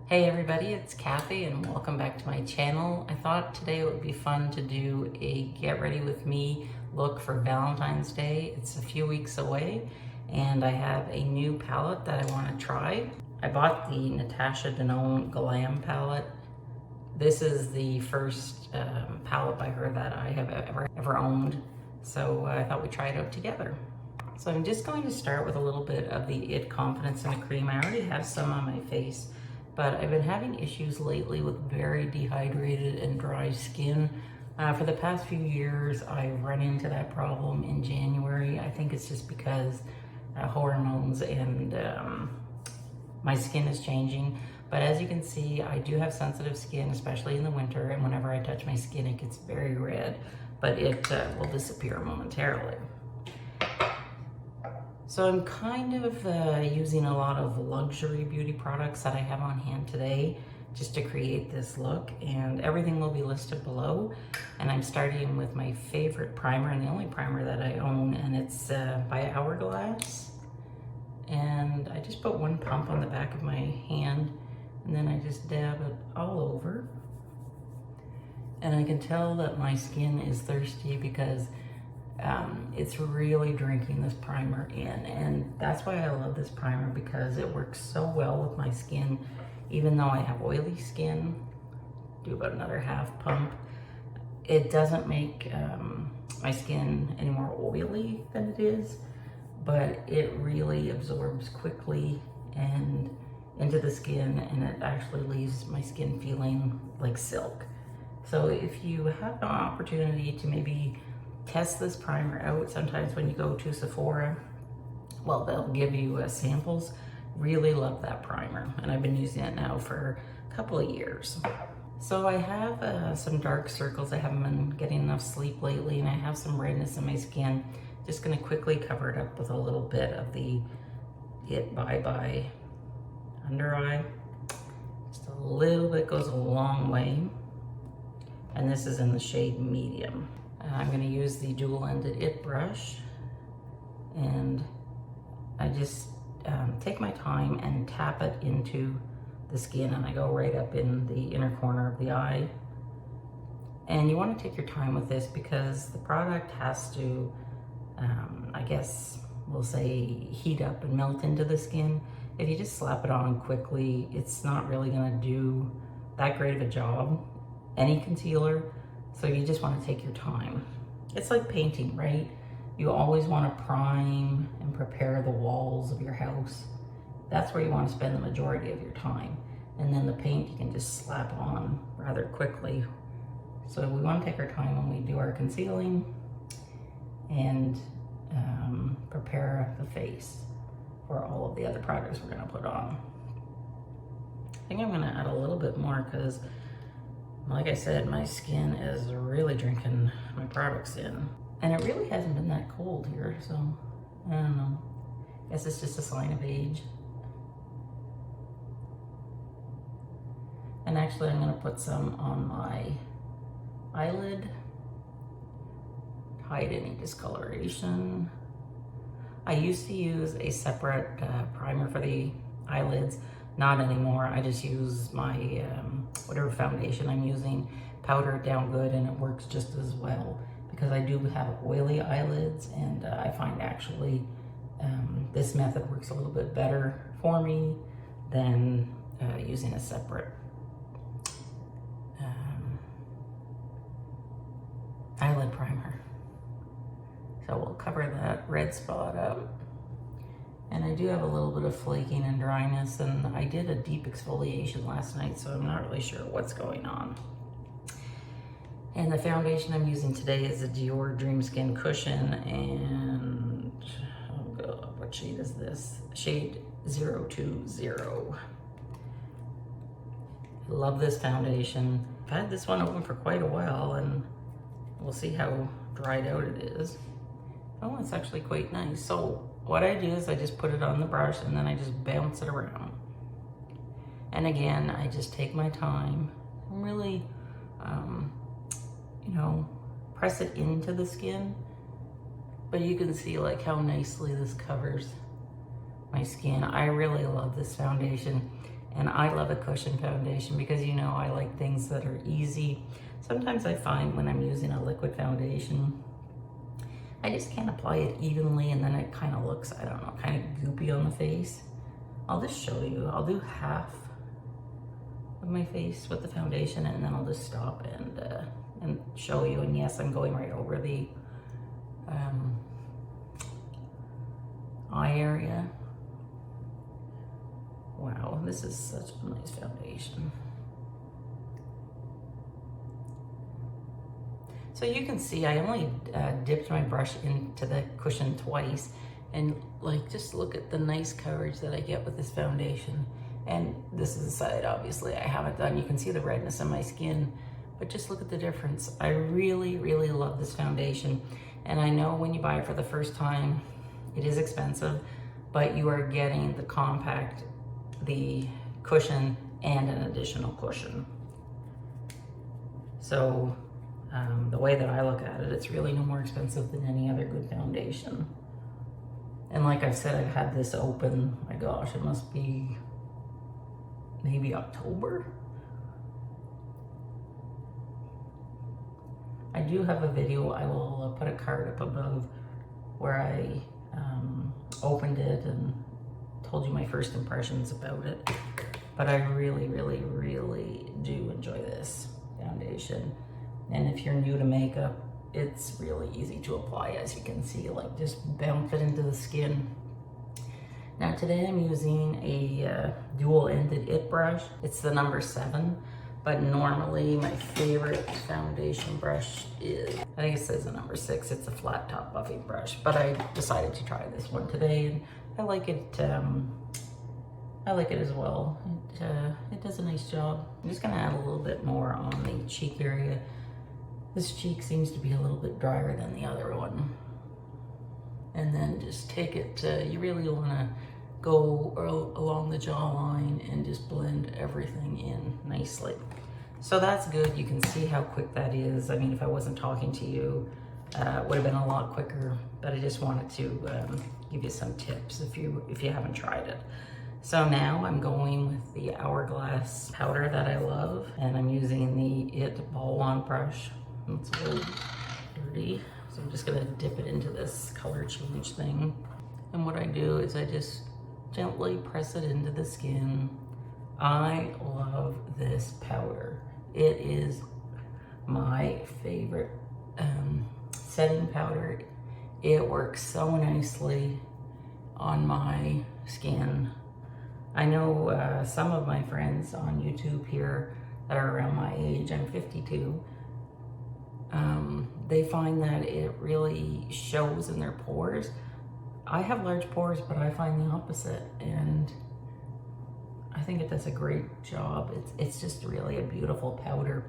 Hey everybody, it's Cathy and welcome back to my channel. I thought today it would be fun to do a get ready with me look for Valentine's Day. It's a few weeks away and I have a new palette that I want to try. I bought the Natasha Denona Glam palette. This is the first palette by her that I have ever owned, so I thought we'd try it out together. So I'm just going to start with a little bit of the It Confidence in a Cream. I already have some on my face, but I've been having issues lately with very dehydrated and dry skin. For the past few years, I've run into that problem in January. I think it's just because hormones and my skin is changing. But as you can see, I do have sensitive skin, especially in the winter, and whenever I touch my skin, it gets very red, but it will disappear momentarily. So I'm kind of using a lot of luxury beauty products that I have on hand today just to create this look, and everything will be listed below. And I'm starting with my favorite primer, and the only primer that I own, and it's by Hourglass. And I just put one pump on the back of my hand, and then I just dab it all over. And I can tell that my skin is thirsty because it's really drinking this primer in, and that's why I love this primer, because it works so well with my skin. Even though I have oily skin, do about another half pump. It doesn't make my skin any more oily than it is, but it really absorbs quickly and into the skin, and it actually leaves my skin feeling like silk. So if you have an opportunity to maybe test this primer out, sometimes when you go to Sephora, well, they'll give you samples. Really love that primer, and I've been using it now for a couple of years. So I have some dark circles. I haven't been getting enough sleep lately, and I have some redness in my skin. Just gonna quickly cover it up with a little bit of the It Bye Bye under eye. Just a little bit goes a long way, and this is in the shade medium. I'm going to use the dual-ended It brush, and I just take my time and tap it into the skin, and I go right up in the inner corner of the eye. And you want to take your time with this because the product has to, I guess we'll say, heat up and melt into the skin. If you just slap it on quickly, it's not really going to do that great of a job, any concealer. So you just want to take your time. It's like painting, right? You always want to prime and prepare the walls of your house. That's where you want to spend the majority of your time. And then the paint you can just slap on rather quickly. So we want to take our time when we do our concealing and prepare the face for all of the other products we're going to put on. I think I'm going to add a little bit more because, like I said, my skin is really drinking my products in. And it really hasn't been that cold here, so I don't know. I guess it's just a sign of age. And actually I'm gonna put some on my eyelid. Hide any discoloration. I used to use a separate primer for the eyelids. Not anymore. I just use my whatever foundation I'm using, powder it down good, and it works just as well, because I do have oily eyelids, and I find actually this method works a little bit better for me than using a separate eyelid primer. So we'll cover that red spot up. And I do have a little bit of flaking and dryness, and I did a deep exfoliation last night, so I'm not really sure what's going on. And the foundation I'm using today is a Dior Dream Skin Cushion, and oh God, what shade is this? Shade 020. I love this foundation. I've had this one open for quite a while, and we'll see how dried out it is. Oh, it's actually quite nice. So what I do is I just put it on the brush, and then I just bounce it around. And again, I just take my time and really, you know, press it into the skin. But you can see like how nicely this covers my skin. I really love this foundation. And I love a cushion foundation because, you know, I like things that are easy. Sometimes I find when I'm using a liquid foundation, I just can't apply it evenly, and then it kind of looks, I don't know, kind of goopy on the face. I'll just show you. I'll do half of my face with the foundation, and then I'll just stop and show you. And yes, I'm going right over the eye area. Wow, this is such a nice foundation. So you can see I only dipped my brush into the cushion twice, and like, just look at the nice coverage that I get with this foundation. And this is the side, obviously, I haven't done. You can see the redness in my skin, but just look at the difference. I really, really love this foundation. And I know when you buy it for the first time, it is expensive, but you are getting the compact, the cushion, and an additional cushion. So the way that I look at it, it's really no more expensive than any other good foundation. And like I've said, I've had this open, my gosh, it must be maybe October. I do have a video, I will put a card up above, where I opened it and told you my first impressions about it. But I really, really, really do enjoy this foundation. And if you're new to makeup, it's really easy to apply, as you can see, like just bounce it into the skin. Now today I'm using a dual-ended IT brush. It's the number 7, but normally my favorite foundation brush is, I think it says the number 6, it's a flat top buffing brush, but I decided to try this one today, and I like it as well. It does a nice job. I'm just gonna add a little bit more on the cheek area. This cheek seems to be a little bit drier than the other one. And then just take it, you really wanna go along the jawline and just blend everything in nicely. So that's good. You can see how quick that is. I mean, if I wasn't talking to you, it would have been a lot quicker, but I just wanted to give you some tips if you haven't tried it. So now I'm going with the Hourglass powder that I love, and I'm using the IT Balm brush. It's a little dirty, so I'm just gonna dip it into this color change thing. And what I do is I just gently press it into the skin. I love this powder. It is my favorite setting powder. It works so nicely on my skin. I know some of my friends on YouTube here that are around my age, I'm 52, they find that it really shows in their pores. I have large pores, but I find the opposite, and I think it does a great job. It's just really a beautiful powder.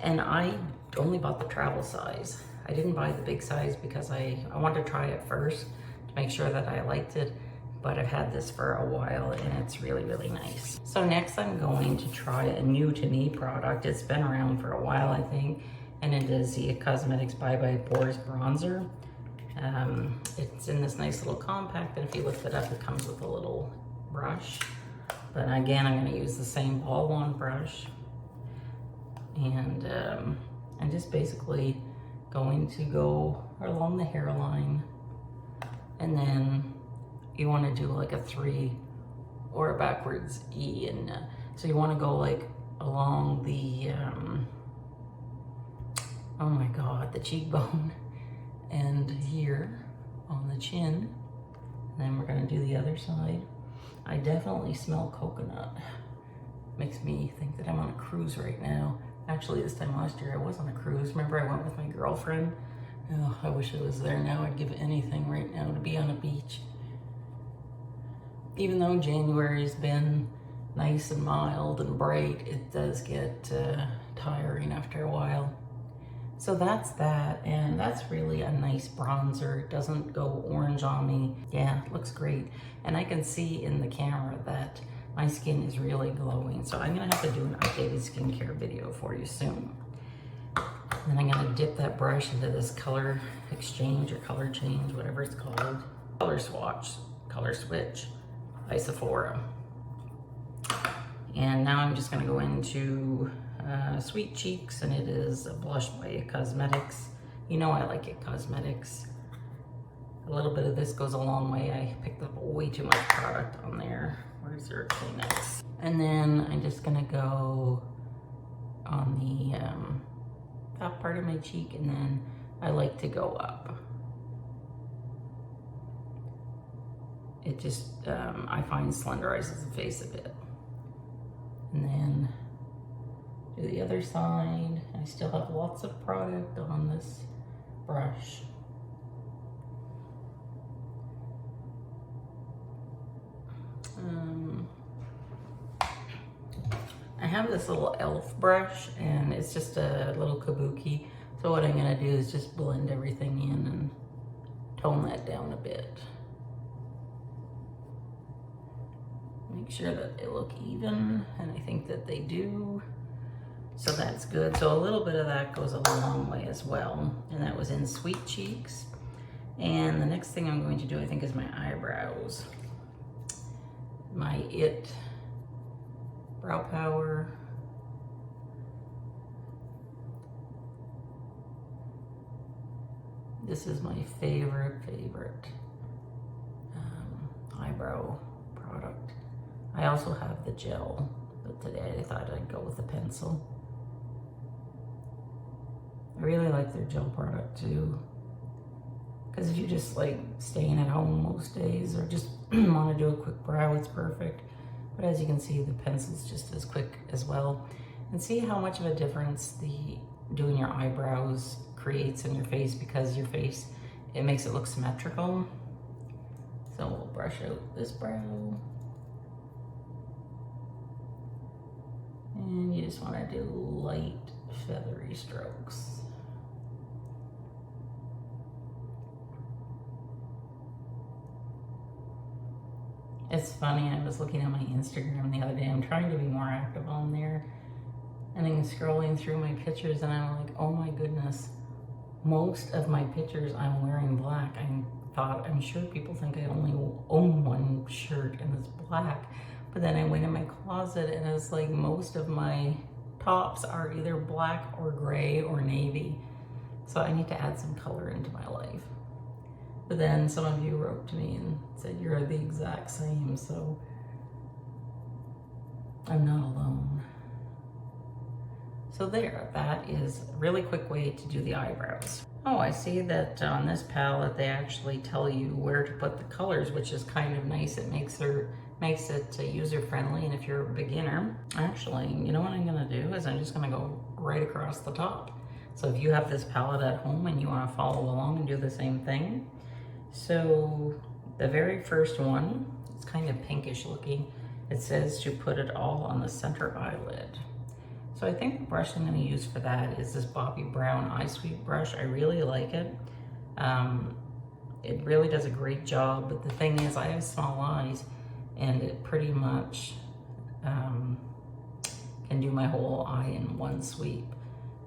And I only bought the travel size. I didn't buy the big size because I wanted to try it first to make sure that I liked it, but I've had this for a while and it's really, really nice. So next I'm going to try a new to me product. It's been around for a while, I think, and it is the Cosmetics Bye Bye Pores Bronzer. It's in this nice little compact, and if you lift it up, it comes with a little brush. But again, I'm going to use the same Balm brush, and I'm just basically going to go along the hairline, and then you want to do like a 3 or a backwards E, and so you want to go like along the oh my god, the cheekbone, and here on the chin. And then we're going to do the other side. I definitely smell coconut. Makes me think that I'm on a cruise right now. Actually, this time last year I was on a cruise. Remember, I went with my girlfriend. Oh, I wish I was there now. I'd give anything right now to be on a beach. Even though January's been nice and mild and bright, it does get tiring after a while. So that's that, and that's really a nice bronzer. It doesn't go orange on me. Yeah, it looks great. And I can see in the camera that my skin is really glowing. So I'm gonna have to do an updated skincare video for you soon. Then I'm gonna dip that brush into this color exchange or color change, whatever it's called. Color switch by Sephora. And now I'm just gonna go into Sweet Cheeks, and it is a blush by Cosmetics. You know I like it, Cosmetics. A little bit of this goes a long way. I picked up way too much product on there. Where's your Kleenex? And then I'm just gonna go on the top part of my cheek, and then I like to go up. It just, I find slenderizes the face a bit. And then do the other side. I still have lots of product on this brush. I have this little e.l.f. brush, and it's just a little kabuki. So what I'm gonna do is just blend everything in and tone that down a bit. Make sure that they look even, and I think that they do. So that's good. So a little bit of that goes a long way as well. And that was in Sweet Cheeks. And the next thing I'm going to do, I think, is my eyebrows. My IT Brow Power. This is my favorite eyebrow product. I also have the gel, but today I thought I'd go with the pencil. I really like their gel product too. Because if you just like staying at home most days or just want to do a quick brow, it's perfect. But as you can see, the pencil's just as quick as well. And see how much of a difference doing your eyebrows creates in your face, because your face, it makes it look symmetrical. So we'll brush out this brow. And you just want to do light feathery strokes. It's funny, I was looking at my Instagram the other day. I'm trying to be more active on there. And I'm scrolling through my pictures, and I'm like, oh my goodness. Most of my pictures, I'm wearing black. I'm sure people think I only own one shirt and it's black. But then I went in my closet, and it's like most of my tops are either black or gray or navy. So I need to add some color into my life. But then some of you wrote to me and said you're the exact same, so I'm not alone. So there, that is a really quick way to do the eyebrows. Oh, I see that on this palette they actually tell you where to put the colors, which is kind of nice. It makes it user-friendly, and if you're a beginner, actually, you know what I'm gonna do is I'm just gonna go right across the top. So if you have this palette at home and you wanna follow along and do the same thing. So the very first one, it's kind of pinkish looking. It says to put it all on the center eyelid. So I think the brush I'm gonna use for that is this Bobbi Brown Eyesweep brush. I really like it. It really does a great job, but the thing is I have small eyes, and it pretty much can do my whole eye in one sweep.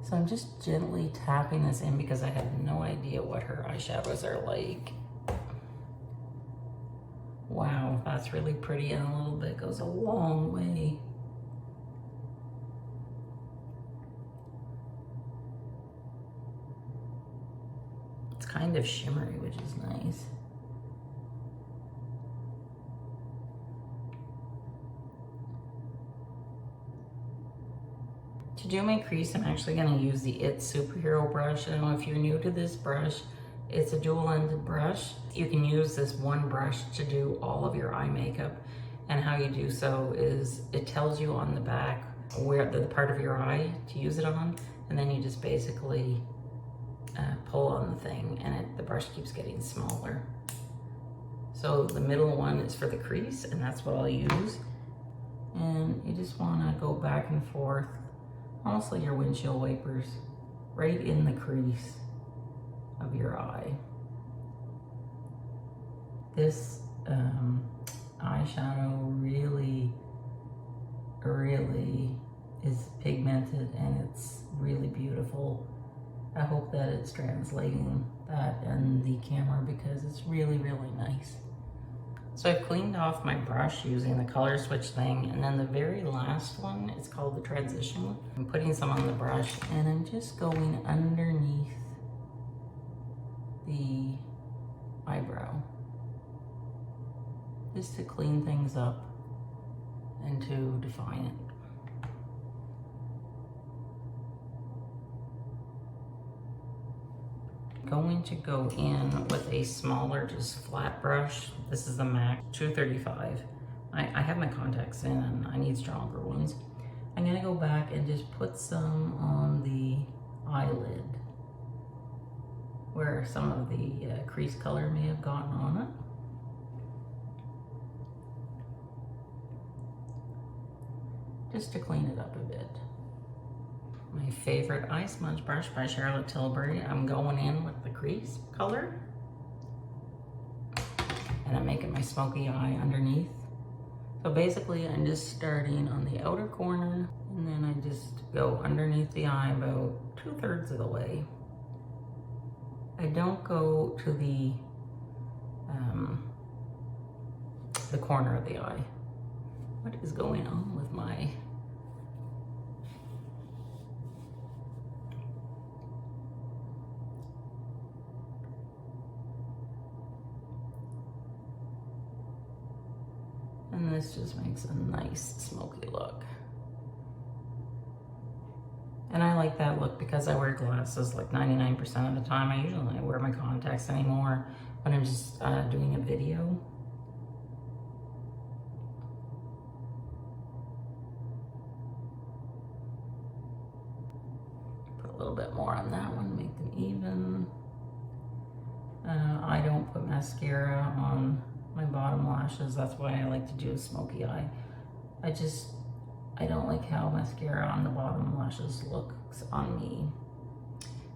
So I'm just gently tapping this in because I have no idea what her eyeshadows are like. Wow, that's really pretty, and a little bit goes a long way. It's kind of shimmery, which is nice. To do my crease, I'm actually going to use the IT Superhero brush. I don't know if you're new to this brush. It's a dual-ended brush. You can use this one brush to do all of your eye makeup. And how you do so is it tells you on the back where the part of your eye to use it on, and then you just basically pull on the thing, and the brush keeps getting smaller. So the middle one is for the crease, and that's what I'll use. And you just want to go back and forth, almost like your windshield wipers, right in the crease of your eye. This eyeshadow really is pigmented, and it's really beautiful. I hope that it's translating that in the camera because it's really nice. So I've cleaned off my brush using the color switch thing, and then the very last one is called the transition. I'm putting some on the brush and I'm just going underneath the eyebrow just to clean things up and to define it. Going to go in with a smaller, just flat brush. This is the MAC 235. I have my contacts in and I need stronger ones. I'm gonna go back and just put some on the eyelid where some of the crease color may have gotten on it. Just to clean it up a bit. My favorite eye smudge brush by Tilbury. I'm going in with the crease color. And I'm making my smoky eye underneath. So basically I'm just starting on the outer corner and then I just go underneath the eye about 2/3 of the way. I don't go to the corner of the eye. What is going on with my... And this just makes a nice smoky look. And I like that look because I wear glasses like 99% of the time. I usually don't wear my contacts anymore when I'm just doing a video. Put a little bit more on that one, make them even. I don't put mascara on my bottom lashes. That's why I like to do a smoky eye. I don't like how mascara on the bottom lashes looks on me.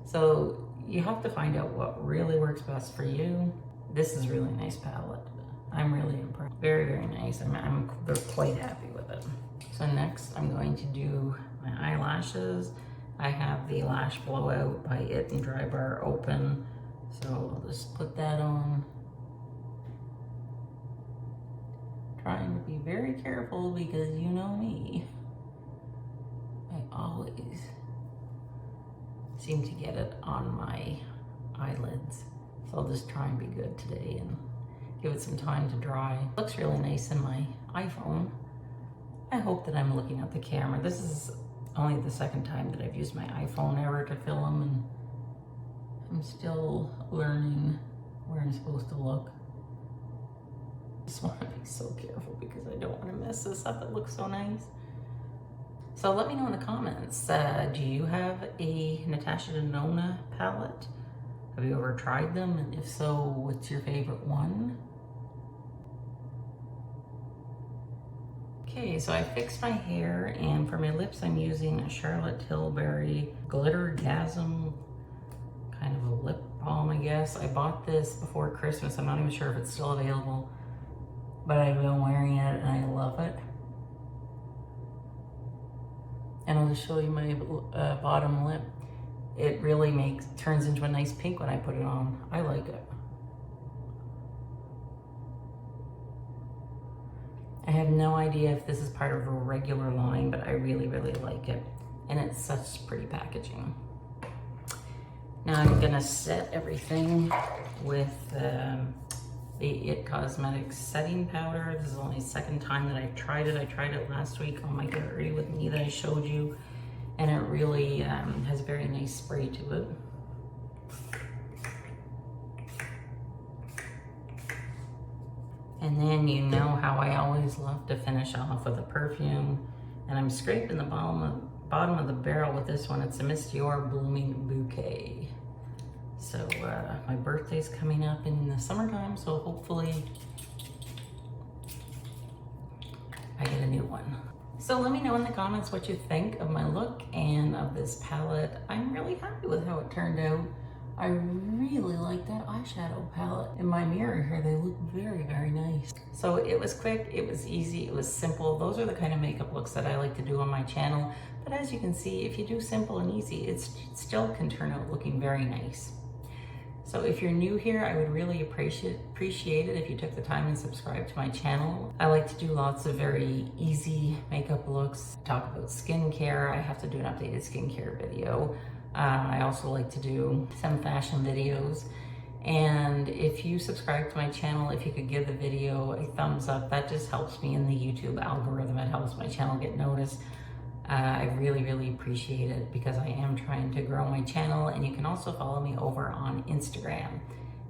So you have to find out what really works best for you. This is a really nice palette. I'm really impressed. Very, very nice. I'm quite happy with it. So next I'm going to do my eyelashes. I have the Lash Blowout by It and Drybar open. So I'll just put that on. Trying to be very careful because you know me. I always seem to get it on my eyelids. So I'll just try and be good today and give it some time to dry. Looks really nice in my iPhone. I hope that I'm looking at the camera. This is only the second time that I've used my iPhone ever to film, and I'm still learning where I'm supposed to look. I just want to be so careful because I don't want to mess this up. It looks so nice. So let me know in the comments, do you have a Natasha Denona palette? Have you ever tried them? And if so, what's your favorite one? Okay, so I fixed my hair, and for my lips I'm using a Tilbury Glittergasm, kind of a lip balm, I guess. I bought this before Christmas. I'm not even sure if it's still available, but I've been wearing it and I love it. And I'll just show you my bottom lip. It really turns into a nice pink when I put it on. I like it. I have no idea if this is part of a regular line, but I really, really like it. And it's such pretty packaging. Now I'm gonna set everything with the It Cosmetics setting powder. This is only the second time that I've tried it. I tried it last week on my Get Ready With Me that I showed you, and it really has a very nice spray to it. And then you know how I always love to finish off with a perfume, and I'm scraping the bottom of the barrel with this one. It's a Miss Dior Blooming Bouquet. So my birthday's coming up in the summertime, so hopefully I get a new one. So let me know in the comments what you think of my look and of this palette. I'm really happy with how it turned out. I really like that eyeshadow palette. In my mirror here, they look very, very nice. So it was quick, it was easy, it was simple. Those are the kind of makeup looks that I like to do on my channel. But as you can see, if you do simple and easy, it still can turn out looking very nice. So if you're new here, I would really appreciate it if you took the time and subscribed to my channel. I like to do lots of very easy makeup looks, talk about skincare. I have to do an updated skincare video. I also like to do some fashion videos. And if you subscribe to my channel, if you could give the video a thumbs up, that just helps me in the YouTube algorithm. It helps my channel get noticed. I really, really appreciate it because I am trying to grow my channel. And you can also follow me over on Instagram.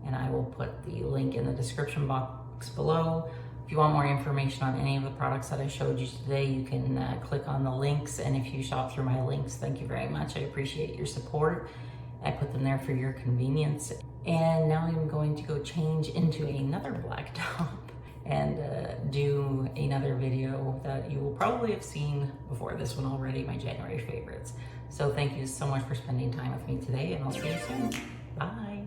And I will put the link in the description box below. If you want more information on any of the products that I showed you today, you can click on the links. And if you shop through my links, thank you very much. I appreciate your support. I put them there for your convenience. And now I'm going to go change into another black top and do another video that you will probably have seen before this one already, my January favorites. So thank you so much for spending time with me today, and I'll see you soon. Bye.